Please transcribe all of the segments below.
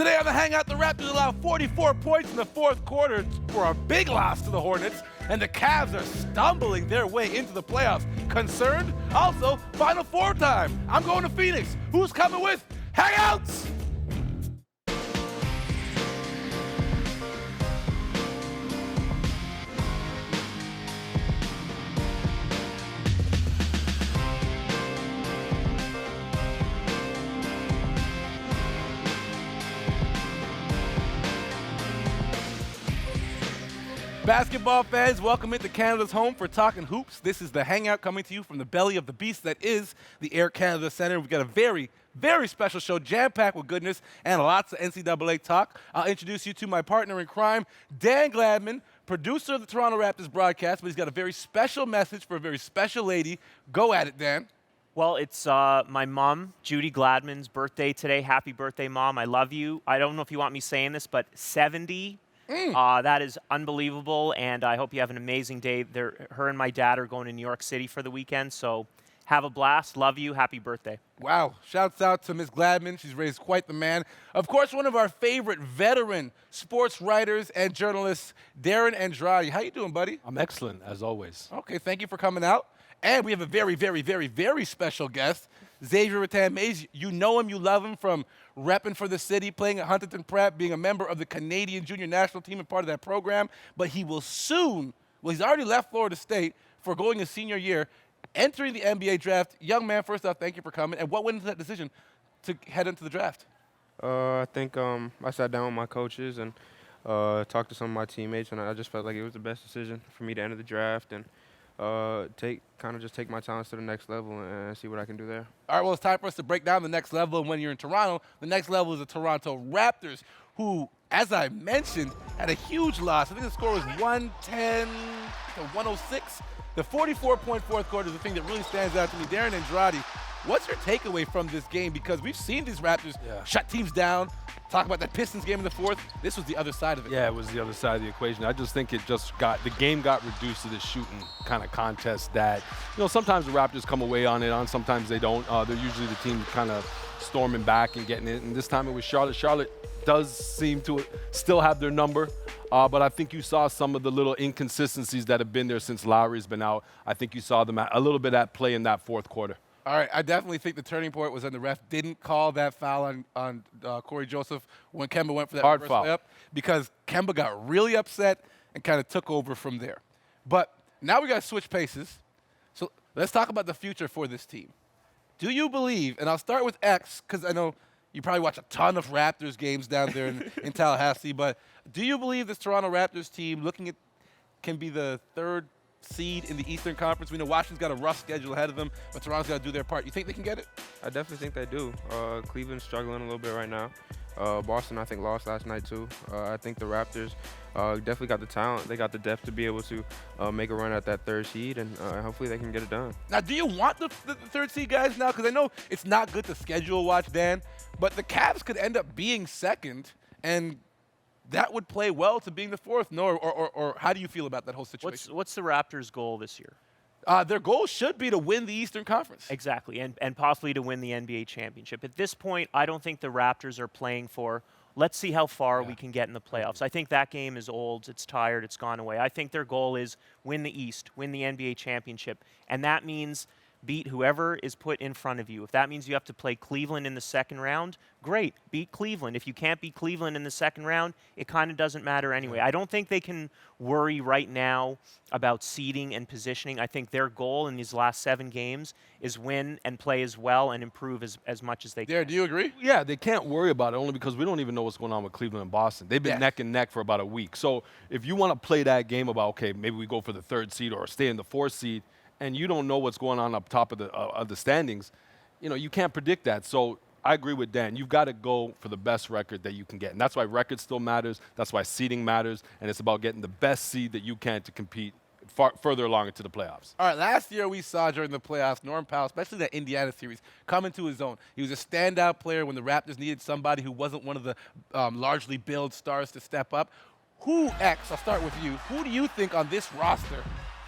Today on the Hangout, the Raptors allow 44 points in the fourth quarter for a big loss to the Hornets, and the Cavs are stumbling their way into the playoffs. Concerned? Also, Final Four time. I'm going to Phoenix. Who's coming with Hangouts? Basketball fans, welcome into Canada's home for Talking Hoops. This is the Hangout coming to you from the belly of the beast that is the Air Canada Centre. We've got a very, very special show, jam-packed with goodness and lots of NCAA talk. I'll introduce you to my partner in crime, Dan Gladman, producer of the Toronto Raptors broadcast, but he's got a very special message for a very special lady. Go at it, Dan. Well, it's my mom, Judy Gladman's birthday today. Happy birthday, Mom. I love you. I don't know if you want me saying this, but 70. That is unbelievable, and I hope you have an amazing day. Her and my dad are going to New York City for the weekend, so have a blast. Love you. Happy birthday. Wow. Shouts out to Ms. Gladman. She's raised quite the man. Of course, one of our favorite veteran sports writers and journalists, Darren Andrade. How you doing, buddy? I'm excellent, as always. Okay, thank you for coming out. And we have a very, very, very, very special guest, Xavier Rattan-Mays. You know him, you love him from repping for the city, playing at Huntington Prep, being a member of the Canadian junior national team and part of that program. But he will soon, well, he's already left Florida State for going his senior year, entering the NBA draft. Young man, first off, thank you for coming. And what went into that decision to head into the draft? I think I sat down with my coaches and talked to some of my teammates, and I just felt like it was the best decision for me to enter the draft and take my talents to the next level and see what I can do there. All right, well, it's time for us to break down the next level. And when you're in Toronto, the next level is the Toronto Raptors, who, as I mentioned, had a huge loss. I think the score was 110 to 106. The 44-point fourth quarter is the thing that really stands out to me. Darren Andrade, what's your takeaway from this game? Because we've seen these Raptors shut teams down. Talk about that Pistons game in the fourth. This was the other side of it. Yeah, it was the other side of the equation. I just think the game got reduced to this shooting kind of contest that, sometimes the Raptors come away on it, sometimes they don't. They're usually the team kind of storming back and getting it. And this time it was Charlotte. Charlotte does seem to still have their number, but I think you saw some of the little inconsistencies that have been there since Lowry's been out. I think you saw them a little bit at play in that fourth quarter. All right, I definitely think the turning point was when the ref didn't call that foul on Corey Joseph when Kemba went for that hard reverse foul layup, because Kemba got really upset and kind of took over from there. But now we got to switch paces. So let's talk about the future for this team. Do you believe, and I'll start with X, because I know you probably watch a ton of Raptors games down there in Tallahassee, but do you believe this Toronto Raptors team, can be the third seed in the Eastern Conference? We know Washington's got a rough schedule ahead of them, but Toronto's got to do their part. You think they can get it? I definitely think they do. Cleveland's struggling a little bit right now. Boston, I think, lost last night too. I think the Raptors definitely got the talent. They got the depth to be able to make a run at that third seed, and hopefully they can get it done. Now, do you want the third seed guys now? Because I know it's not good to schedule watch, Dan, but the Cavs could end up being second, and that would play well to being the fourth. No, or how do you feel about that whole situation? What's the Raptors' goal this year? Their goal should be to win the Eastern Conference. Exactly, and possibly to win the NBA championship. At this point, I don't think the Raptors are playing for, let's see how far we can get in the playoffs. I think that game is old, it's tired, it's gone away. I think their goal is win the East, win the NBA championship, and that means beat whoever is put in front of you. If that means you have to play Cleveland in the second round, great, beat Cleveland. If you can't beat Cleveland in the second round, it kind of doesn't matter anyway. I don't think they can worry right now about seeding and positioning. I think their goal in these last 7 games is win and play as well and improve as much as they can. Darren, do you agree? Yeah, they can't worry about it only because we don't even know what's going on with Cleveland and Boston. They've been neck and neck for about a week. So if you want to play that game about, okay, maybe we go for the third seed or stay in the fourth seed, and you don't know what's going on up top of the standings, you can't predict that. So I agree with Dan. You've got to go for the best record that you can get. And that's why record still matters. That's why seeding matters. And it's about getting the best seed that you can to compete further along into the playoffs. All right, last year we saw during the playoffs, Norm Powell, especially that Indiana series, come into his own. He was a standout player when the Raptors needed somebody who wasn't one of the largely billed stars to step up. I'll start with you. Who do you think on this roster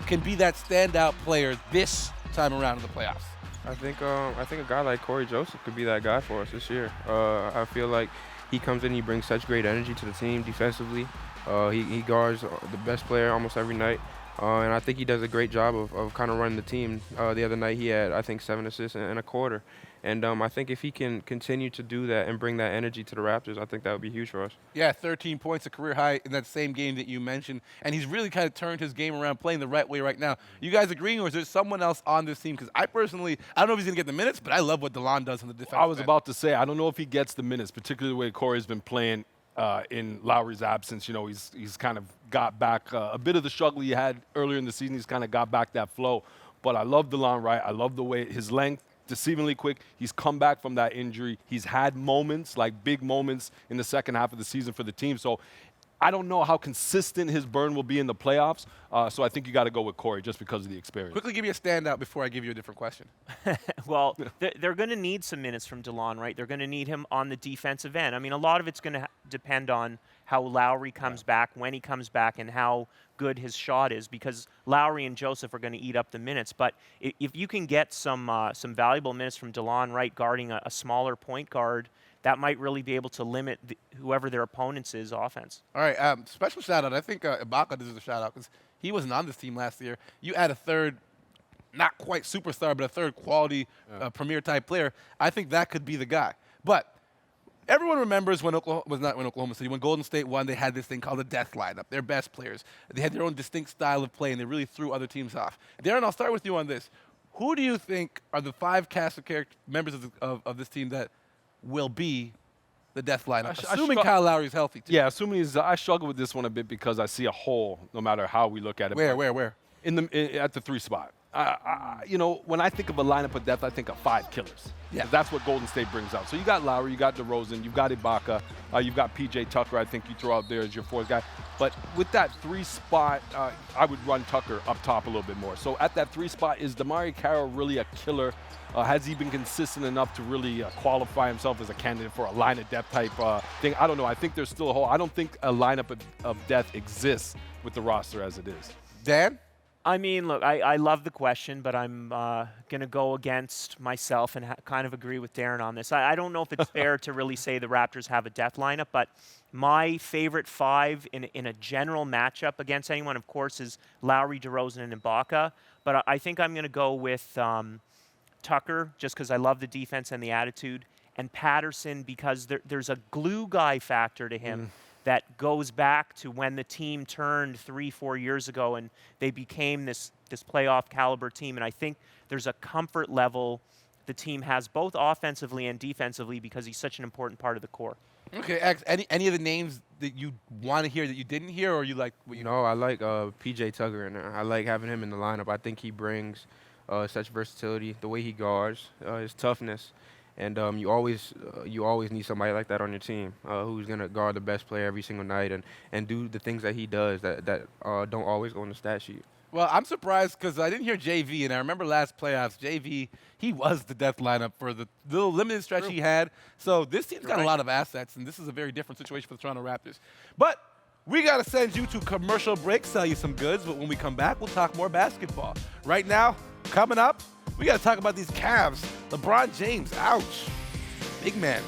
can be that standout player this time around in the playoffs? I think a guy like Corey Joseph could be that guy for us this year. I feel like he comes in, he brings such great energy to the team defensively. He guards the best player almost every night. And I think he does a great job of kind of running the team. The other night he had, I think, 7 assists in a quarter. And I think if he can continue to do that and bring that energy to the Raptors, I think that would be huge for us. Yeah, 13 points, a career high in that same game that you mentioned. And he's really kind of turned his game around, playing the right way right now. You guys agreeing, or is there someone else on this team? Because I personally, I don't know if he's going to get the minutes, but I love what DeLon does on the defense. I was about to say, I don't know if he gets the minutes, particularly the way Corey's been playing in Lowry's absence. You know, he's kind of got back a bit of the struggle he had earlier in the season. He's kind of got back that flow. But I love DeLon Wright. I love the way his length, deceivingly quick. He's come back from that injury. He's had moments, like big moments in the second half of the season for the team. So I don't know how consistent his burn will be in the playoffs. So I think you got to go with Corey just because of the experience. Quickly give me a standout before I give you a different question. Well, they're going to need some minutes from DeLon, right? They're going to need him on the defensive end. I mean, a lot of it's going to depend on how Lowry comes back, when he comes back, and how good his shot is, because Lowry and Joseph are going to eat up the minutes. But if you can get some valuable minutes from DeLon Wright guarding a smaller point guard, that might really be able to limit whoever their opponents is offense. All right, special shout-out. I think Ibaka deserves a shout-out because he wasn't on this team last year. You add a third, not quite superstar, but a third quality premier-type player. I think that could be the guy. But everyone remembers when Oklahoma City, when Golden State won, they had this thing called the death lineup. Their best players. They had their own distinct style of play, and they really threw other teams off. Darren, I'll start with you on this. Who do you think are the 5 cast of character members of this team that will be the death lineup, assuming Kyle Lowry is healthy too? Yeah, assuming he's. I struggle with this one a bit because I see a hole no matter how we look at it. Where? At the 3 spot. You know, when I think of a lineup of death, I think of 5 killers. Yeah. That's what Golden State brings out. So you got Lowry, you got DeRozan, you've got Ibaka, you've got PJ Tucker, I think you throw out there as your 4th guy. But with that 3 spot, I would run Tucker up top a little bit more. So at that 3 spot, is DeMarre Carroll really a killer? Has he been consistent enough to really qualify himself as a candidate for a line of depth type thing? I don't know. I think there's still a hole. I don't think a lineup of death exists with the roster as it is. Dan? I mean, look, I love the question, but I'm going to go against myself and kind of agree with Darren on this. I don't know if it's fair to really say the Raptors have a death lineup, but my favorite 5 in a general matchup against anyone, of course, is Lowry, DeRozan, and Ibaka. But I think I'm going to go with Tucker, just because I love the defense and the attitude, and Patterson because there's a glue guy factor to him that goes back to when the team turned 3-4 years ago and they became this playoff caliber team. And I think there's a comfort level the team has both offensively and defensively because he's such an important part of the core. Okay, X, any of the names that you want to hear that you didn't hear, or you like what you know? No, I like PJ Tucker in there. I like having him in the lineup. I think he brings such versatility, the way he guards, his toughness, and you always need somebody like that on your team who's gonna guard the best player every single night and do the things that he does that don't always go on the stat sheet. Well, I'm surprised because I didn't hear JV, and I remember last playoffs, JV, he was the death lineup for the little limited stretch he had. So this team's got a lot of assets, and this is a very different situation for the Toronto Raptors. But we got to send you to commercial break, sell you some goods, but when we come back, we'll talk more basketball. Right now, coming up, we got to talk about these Cavs. LeBron James, ouch. Big man,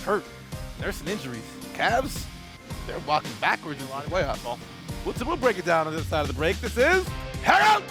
hurt, nursing injuries. Cavs, they're walking backwards in the playoffs. We'll break it down on the other side of the break. This is Hangout!